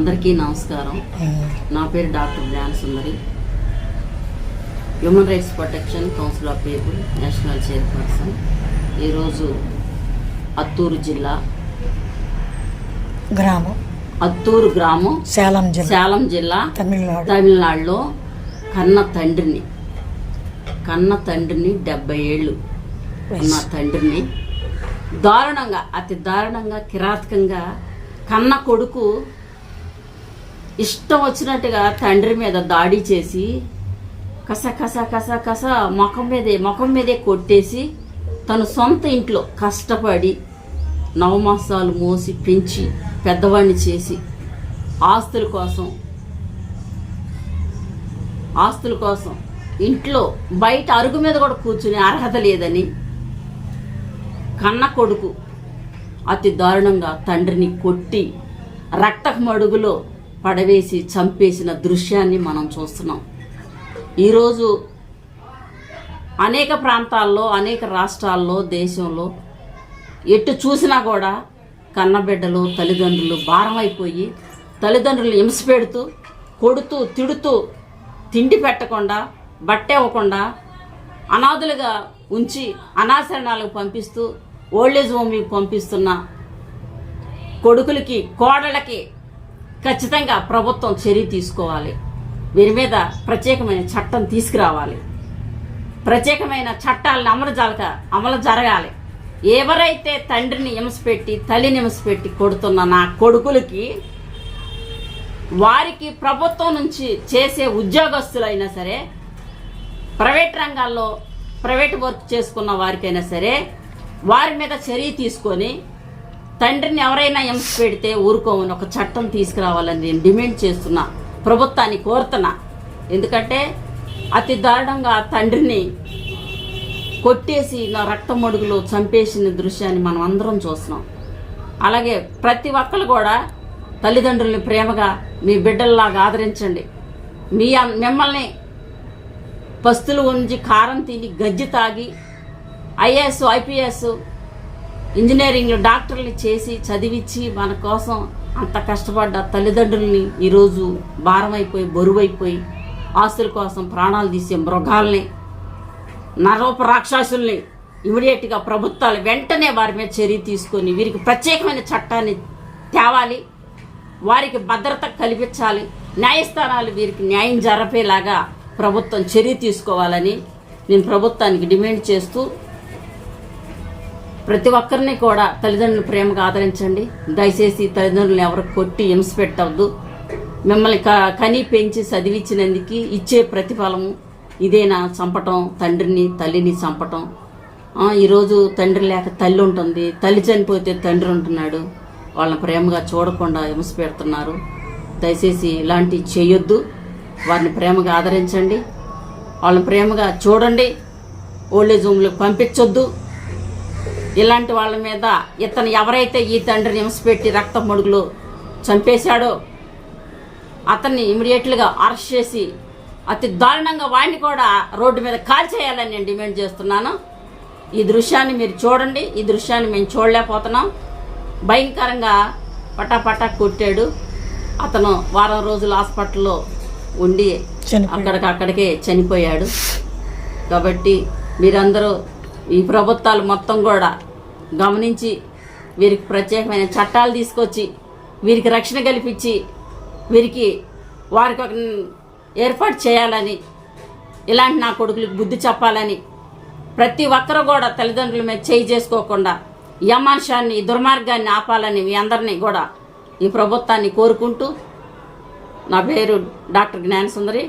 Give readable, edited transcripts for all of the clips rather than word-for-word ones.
అందరికీ నమస్కారం. నా పేరు doctor Gnanasundari, human rights protection council of people national chairperson. ఈరోజు అత్తూరు జిల్లా అత్తూరు గ్రామం సేలం జిల్లా తమిళనాడులో కన్న తండ్రిని 70 ఏళ్ళు ఉన్న తండ్రిని అతి దారుణంగా కిరాతకంగా కన్న కొడుకు ఇష్టం వచ్చినట్టుగా తండ్రి మీద దాడి చేసి కస కస కస కస ముఖం మీదే కొట్టేసి తను సొంత ఇంట్లో కష్టపడి 9 మాసాలు మోసి పెంచి పెద్దవాడిని చేసి ఆస్తుల కోసం ఇంట్లో బయట అరుగు మీద కూడా కూర్చునే అర్హత లేదని కన్న కొడుకు అతి దారుణంగా తండ్రిని కొట్టి రక్తపు మడుగులో పడవేసి చంపేసిన దృశ్యాన్ని మనం చూస్తున్నాం. ఈరోజు అనేక ప్రాంతాల్లో, అనేక రాష్ట్రాల్లో, దేశంలో ఎటు చూసినా కూడా కన్నబిడ్డలు, తల్లిదండ్రులు భారం అయిపోయి తల్లిదండ్రులు హింస పెడుతూ, కొడుతూ, తిడుతూ, తిండి పెట్టకుండా, బట్ట ఇవ్వకుండా, అనాథులుగా ఉంచి అనాశరణాలకు పంపిస్తూ, ఓల్డేజ్ హోమ్కి పంపిస్తున్న కొడుకులకి, కోడళ్ళకి ఖచ్చితంగా ప్రభుత్వం చర్య తీసుకోవాలి. వీరి మీద ప్రత్యేకమైన చట్టం తీసుకురావాలి. ప్రత్యేకమైన చట్టాలను అమలు జరగాలి. ఎవరైతే తండ్రిని హింసపెట్టి, తల్లిని హింసపెట్టి కొడుతున్న నా కొడుకులకి, వారికి ప్రభుత్వం నుంచి చేసే ఉద్యోగస్తులైనా సరే, ప్రైవేట్ రంగాల్లో ప్రైవేట్ వర్క్ చేసుకున్న వారికైనా సరే, వారి మీద చర్య తీసుకొని తండ్రిని ఎవరైనా హింస పెడితే ఊరుకోమని ఒక చట్టం తీసుకురావాలని నేను డిమాండ్ చేస్తున్నా, ప్రభుత్వాన్ని కోరుతున్నా. ఎందుకంటే అతి దారుణంగా తండ్రిని కొట్టేసి నా రక్త మడుగులో చంపేసిన దృశ్యాన్ని మనం అందరం చూస్తున్నాం. అలాగే ప్రతి ఒక్కరు కూడా తల్లిదండ్రుల్ని ప్రేమగా మీ బిడ్డల్లాగా ఆదరించండి. మిమ్మల్ని పస్తులు ఉంచి కారం తిని గజ్జి తాగి ఐఏఎస్, ఐపీఎస్, ఇంజనీరింగ్, డాక్టర్లు చేసి చదివించి మన కోసం అంత కష్టపడ్డ తల్లిదండ్రుల్ని ఈరోజు భారమైపోయి, బరువైపోయి, ఆస్తుల కోసం ప్రాణాలు తీసే మృగాల్ని, నరూప రాక్షసుల్ని ఇమీడియట్గా ప్రభుత్వాలు వెంటనే వారి మీద చర్య తీసుకొని వీరికి ప్రత్యేకమైన చట్టాన్ని తేవాలి. వారికి భద్రత కల్పించాలి. న్యాయస్థానాలు వీరికి న్యాయం జరిపేలాగా ప్రభుత్వం చర్య తీసుకోవాలని నేను ప్రభుత్వానికి డిమాండ్ చేస్తూ, ప్రతి ఒక్కరిని కూడా తల్లిదండ్రులు ప్రేమగా ఆదరించండి. దయచేసి తల్లిదండ్రులను ఎవరు కొట్టి హింస పెట్టవద్దు. మిమ్మల్ని కని పెంచి చదివించినందుకు ఇచ్చే ప్రతిఫలము ఇదేనా? చంపటం, తండ్రిని తల్లిని చంపటం. ఈరోజు తండ్రి లేక తల్లి ఉంటుంది, తల్లి చనిపోతే తండ్రి ఉంటున్నాడు. వాళ్ళని ప్రేమగా చూడకుండా హింస పెడుతున్నారు. దయచేసి ఇలాంటివి చేయొద్దు. వారిని ప్రేమగా ఆదరించండి, వాళ్ళని ప్రేమగా చూడండి. ఓల్డేజ్ హోమ్లకు పంపించొద్దు. ఇలాంటి వాళ్ళ మీద ఇతను ఎవరైతే ఈ తండ్రిని హింస పెట్టి రక్త మడుగులో చంపేశాడో అతన్ని ఇమీడియట్గా అరెస్ట్ చేసి అతి దారుణంగా వాడిని కూడా రోడ్డు మీద కాల్చేయాలని నేను డిమాండ్ చేస్తున్నాను. ఈ దృశ్యాన్ని మీరు చూడండి. ఈ దృశ్యాన్ని మేము చూడలేకపోతున్నాం. భయంకరంగా పటాపటా కొట్టాడు. అతను వారం రోజులు హాస్పిటల్లో ఉండి అక్కడికే చనిపోయాడు. కాబట్టి మీరందరూ, ఈ ప్రభుత్వాలు మొత్తం కూడా గమనించి వీరికి ప్రత్యేకమైన చట్టాలు తీసుకొచ్చి వీరికి రక్షణ కల్పించి వారికి ఒక ఏర్పాటు చేయాలని, ఇలాంటి నా కొడుకులకు బుద్ధి చెప్పాలని, ప్రతి ఒక్కరు కూడా తల్లిదండ్రుల మీద చేయి చేసుకోకుండా ఈ అమానుషాన్ని, ఈ దుర్మార్గాన్ని ఆపాలని మీ అందరినీ కూడా ఈ ప్రభుత్వాన్ని కోరుకుంటూ, నా పేరు doctor Gnanasundari,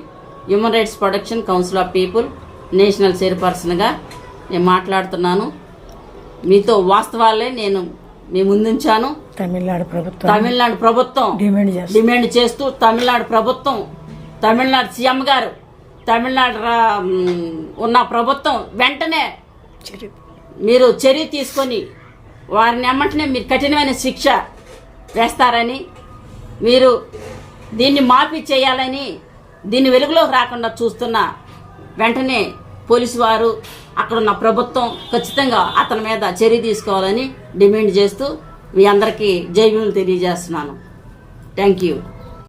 human rights protection council of people national చైర్పర్సన్గా నేను మాట్లాడుతున్నాను. మీతో వాస్తవాలే నేను మీ ముందుంచాను. తమిళనాడు ప్రభుత్వం డిమాండ్ చేస్తూ, తమిళనాడు ప్రభుత్వం, తమిళనాడు సీఎం గారు, తమిళనాడు ఉన్న ప్రభుత్వం వెంటనే మీరు చర్య తీసుకొని వారిని వెంటనే మీరు కఠినమైన శిక్ష వేస్తారని, మీరు దీన్ని మాఫీ చేయాలని, దీన్ని వెలుగులోకి రాకుండా చూస్తున్న వెంటనే పోలీసు వారు, అక్కడున్న ప్రభుత్వం ఖచ్చితంగా అతని మీద చర్య తీసుకోవాలని డిమాండ్ చేస్తూ మీ అందరికీ జై భీములు తెలియజేస్తున్నాను. Thank you.